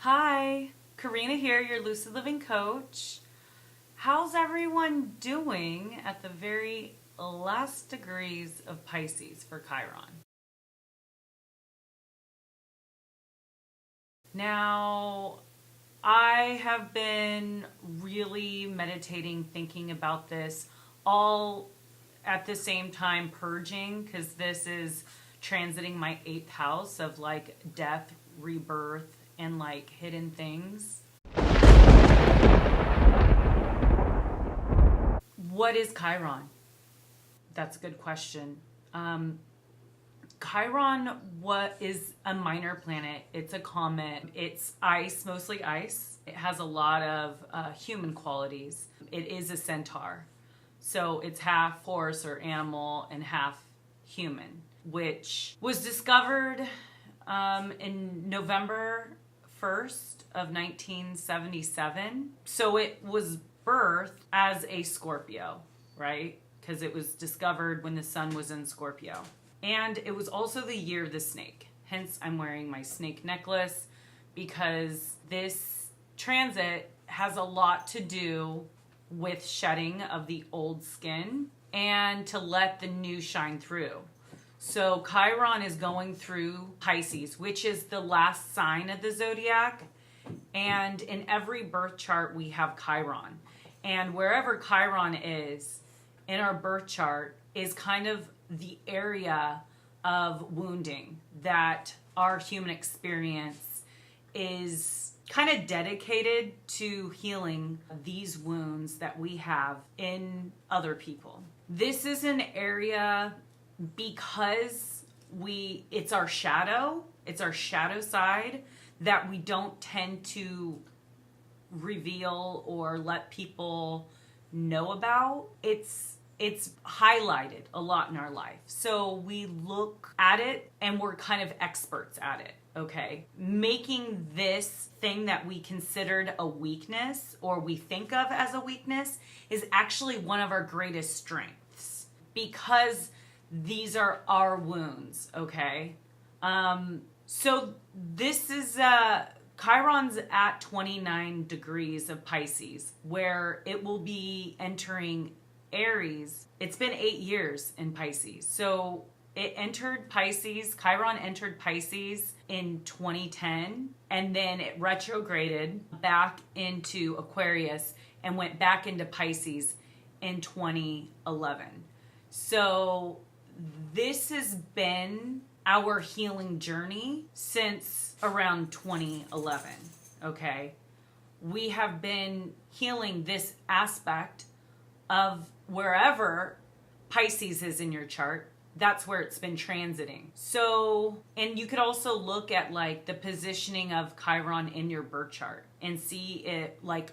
Hi, Karina here, your Lucid Living Coach. How's everyone doing at the very last degrees of Pisces for Chiron? Now, I have been really meditating, thinking about this all at the same time purging, because this is transiting my 8th house of like death, rebirth, and like hidden things. What is Chiron? That's a good question. Chiron, what is a minor planet? It's a comet. It's ice, mostly ice. It has a lot of human qualities. It is a centaur. So it's half horse or animal and half human, which was discovered in November 1st of 1977. So it was birthed as a Scorpio, right? Because it was discovered when the sun was in Scorpio. And it was also the year of the snake. Hence, I'm wearing my snake necklace because this transit has a lot to do with shedding of the old skin and to let the new shine through. So Chiron is going through Pisces, which is the last sign of the zodiac. And in every birth chart, we have Chiron. And wherever Chiron is in our birth chart is kind of the area of wounding that our human experience is kind of dedicated to healing these wounds that we have in other people. This is an area because it's our shadow side that we don't tend to reveal or let people know about. It's highlighted a lot in our life. So we look at it and we're kind of experts at it, okay? Making this thing that we considered a weakness or we think of as a weakness is actually one of our greatest strengths because these are our wounds, okay? So this is, Chiron's at 29 degrees of Pisces, where it will be entering Aries. It's been 8 years in Pisces. So it entered Pisces, Chiron entered Pisces in 2010, and then it retrograded back into Aquarius and went back into Pisces in 2011. So this has been our healing journey since around 2011, okay? We have been healing this aspect of wherever Pisces is in your chart, that's where it's been transiting. So, and you could also look at like the positioning of Chiron in your birth chart and see it, like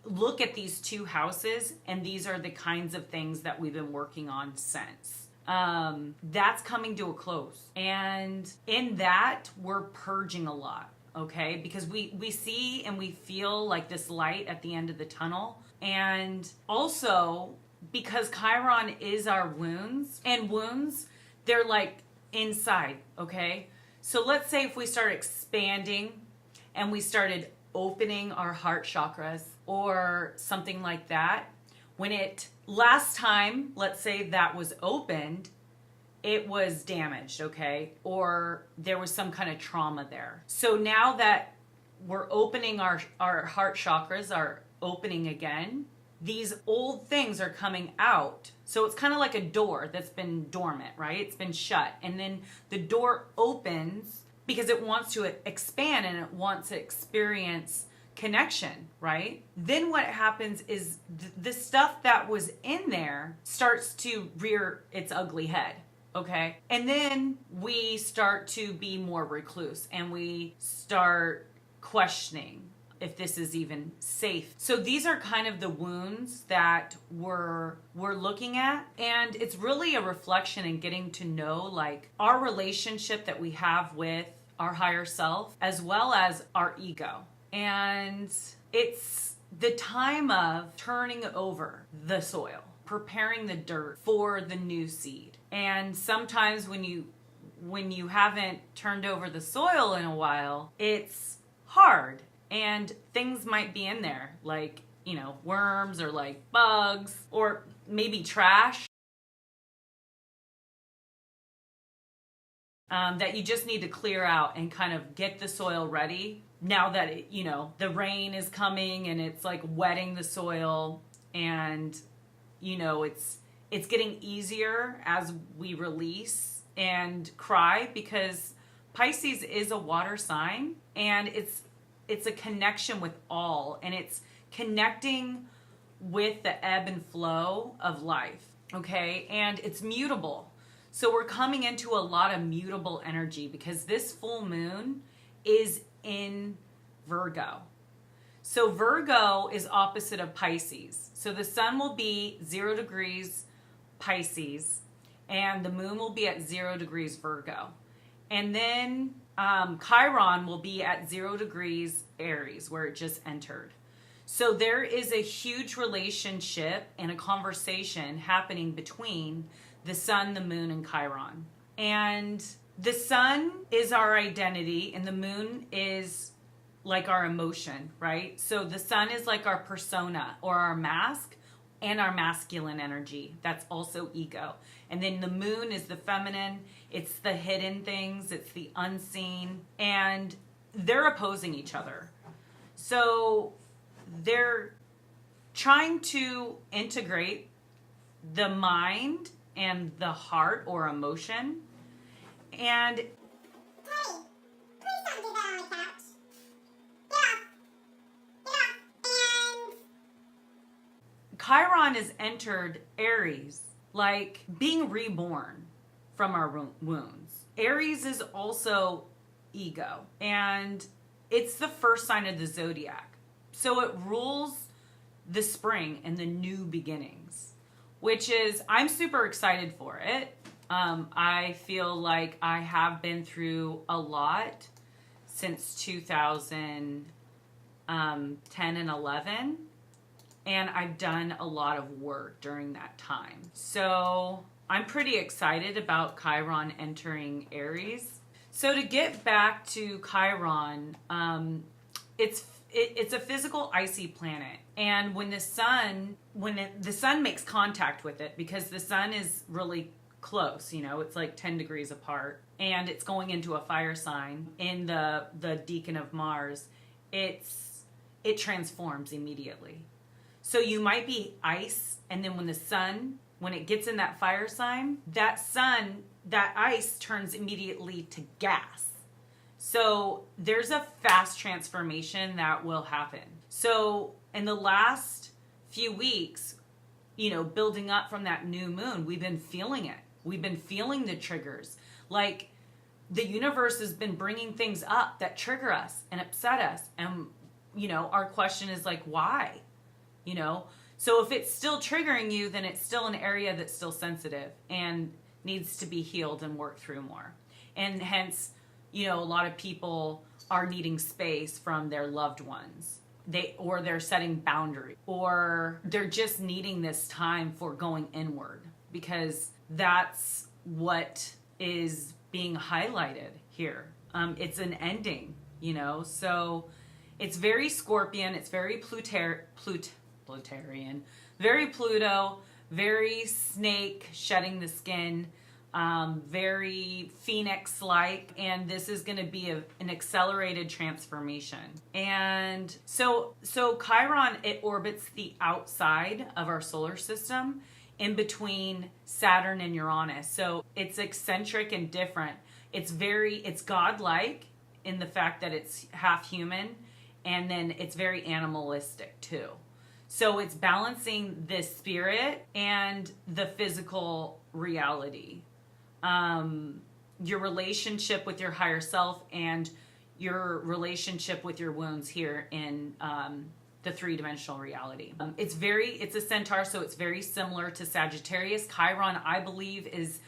look at these two houses, and these are the kinds of things that we've been working on since. That's coming to a close. And in that, we're purging a lot, okay? Because we see and we feel like this light at the end of the tunnel. And also, because Chiron is our wounds, and wounds, they're like inside, okay? So let's say if we start expanding and we started opening our heart chakras or something like that, when it last time, let's say that was opened, it was damaged, okay? Or there was some kind of trauma there. So now that we're opening our heart chakras are opening again, these old things are coming out. So it's kind of like a door that's been dormant, right? It's been shut. And then the door opens because it wants to expand and it wants to experience connection, right? Then what happens is the stuff that was in there starts to rear its ugly head, okay? And then we start to be more recluse and we start questioning if this is even safe. So these are kind of the wounds that we're looking at, and it's really a reflection and getting to know like our relationship that we have with our higher self as well as our ego. And it's the time of turning over the soil, preparing the dirt for the new seed. And sometimes when you haven't turned over the soil in a while, it's hard And things might be in there, like, worms or like bugs or maybe trash that you just need to clear out and kind of get the soil ready now that the rain is coming and it's like wetting the soil, and it's getting easier as we release and cry, because Pisces is a water sign, and it's a connection with all, and it's connecting with the ebb and flow of life, okay? And it's mutable. So we're coming into a lot of mutable energy because this full moon is in Virgo. So Virgo is opposite of Pisces. So the sun will be 0 degrees Pisces, and the moon will be at 0 degrees Virgo. And then Chiron will be at 0 degrees Aries, where it just entered. So there is a huge relationship and a conversation happening between the sun, the moon, and Chiron. And the sun is our identity, and the moon is like our emotion, right? So the sun is like our persona or our mask and our masculine energy. That's also ego. And then the moon is the feminine. It's the hidden things. It's the unseen. And they're opposing each other. So they're trying to integrate the mind and the heart or emotion. And Hey, please don't do that on the couch. Get off. Get off. And Chiron has entered Aries, like being reborn from our wounds. Aries is also ego, and it's the first sign of the zodiac. So it rules the spring and the new beginnings, which is, I'm super excited for it. I feel like I have been through a lot since 2010 and 11. And I've done a lot of work during that time. So I'm pretty excited about Chiron entering Aries. So to get back to Chiron, it's a physical icy planet. And when the sun makes contact with it, because the sun is really close, it's like 10 degrees apart, and it's going into a fire sign in the decan of Mars, it transforms immediately. So you might be ice, and then when it gets in that fire sign, that ice turns immediately to gas. So there's a fast transformation that will happen. So in the last few weeks, building up from that new moon, we've been feeling it. We've been feeling the triggers. Like the universe has been bringing things up that trigger us and upset us. And, our question is like, why? So if it's still triggering you, then it's still an area that's still sensitive and needs to be healed and worked through more. And hence, a lot of people are needing space from their loved ones. They're setting boundaries, or they're just needing this time for going inward, because that's what is being highlighted here. It's an ending, so it's very Scorpion. It's very Plutarian, very Pluto, very snake shedding the skin, very Phoenix-like, and this is going to be an accelerated transformation. And so Chiron, it orbits the outside of our solar system, in between Saturn and Uranus. So it's eccentric and different. It's godlike in the fact that it's half human, and then it's very animalistic too. So it's balancing the spirit and the physical reality. Your relationship with your higher self and your relationship with your wounds here in the three-dimensional reality. It's a centaur, so it's very similar to Sagittarius. Chiron, I believe, is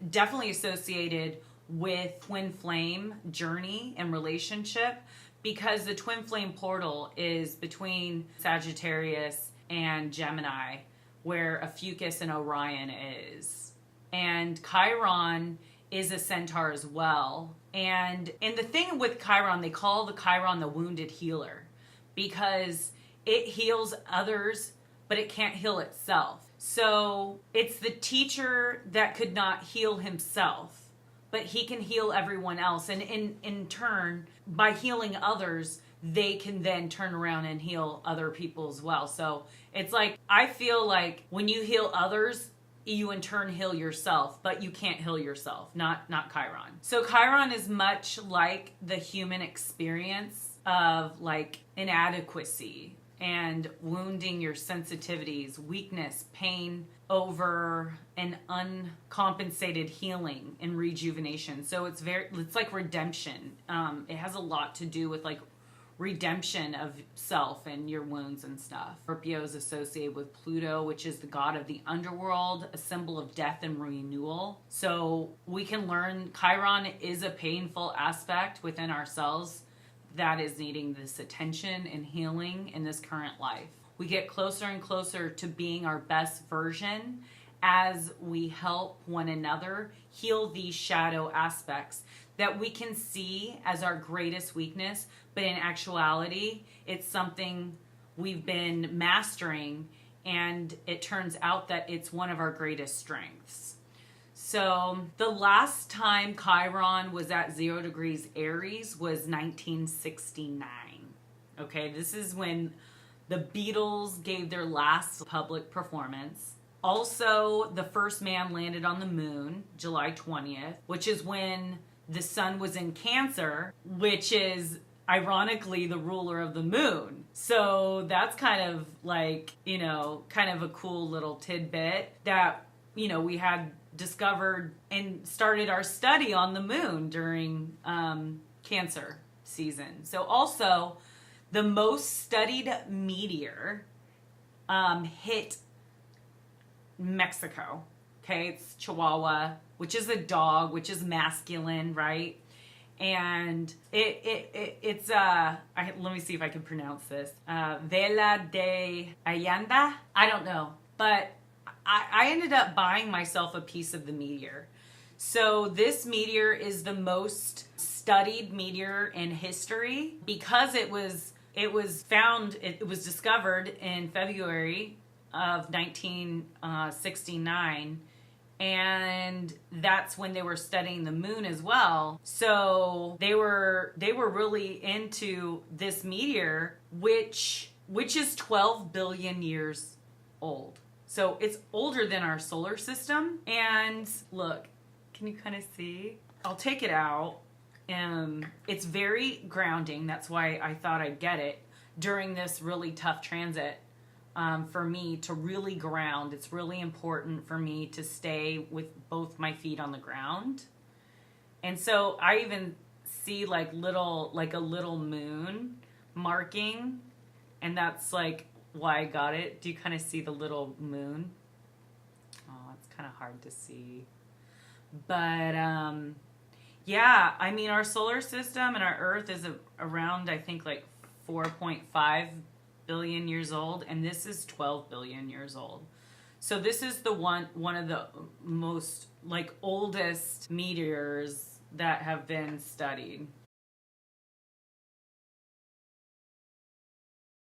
definitely associated with twin flame journey and relationship, because the twin flame portal is between Sagittarius and Gemini, where Ophiuchus and Orion is. And Chiron is a centaur as well. And the thing with Chiron, they call the Chiron the wounded healer. because it heals others, but it can't heal itself. So it's the teacher that could not heal himself, but he can heal everyone else. And in turn, by healing others, they can then turn around and heal other people as well. So it's like, I feel like when you heal others, you in turn heal yourself, but you can't heal yourself, not Chiron. So Chiron is much like the human experience of like inadequacy and wounding your sensitivities, weakness, pain over an uncompensated healing and rejuvenation. So it's like redemption. It has a lot to do with like redemption of self and your wounds and stuff. Scorpio is associated with Pluto, which is the god of the underworld, a symbol of death and renewal. So we can learn Chiron is a painful aspect within ourselves that is needing this attention and healing in this current life. We get closer and closer to being our best version as we help one another heal these shadow aspects that we can see as our greatest weakness, but in actuality, it's something we've been mastering, and it turns out that it's one of our greatest strengths. So the last time Chiron was at 0 degrees Aries was 1969. Okay, this is when the Beatles gave their last public performance. Also, the first man landed on the moon, July 20th, which is when the sun was in Cancer, which is ironically the ruler of the moon. So that's kind of like, kind of a cool little tidbit that, we had discovered and started our study on the moon during Cancer season. So also, the most studied meteor hit Mexico. Okay, it's Chihuahua, which is a dog, which is masculine, right? And it's let me see if I can pronounce this. Valle de Allende. I don't know, but I ended up buying myself a piece of the meteor. So this meteor is the most studied meteor in history because it was discovered in February of 1969, and that's when they were studying the moon as well. So they were really into this meteor, which is 12 billion years old. So it's older than our solar system. And look, can you kind of see? I'll take it out. It's very grounding. That's why I thought I'd get it during this really tough transit. For me to really ground. It's really important for me to stay with both my feet on the ground. And so I even see like a little moon marking, and that's like why I got it. Do you kind of see the little moon? Oh, it's kind of hard to see. But yeah, I mean, our solar system and our Earth is around, I think, like 4.5 billion years old, and this is 12 billion years old. So this is the one of the most like oldest meteors that have been studied.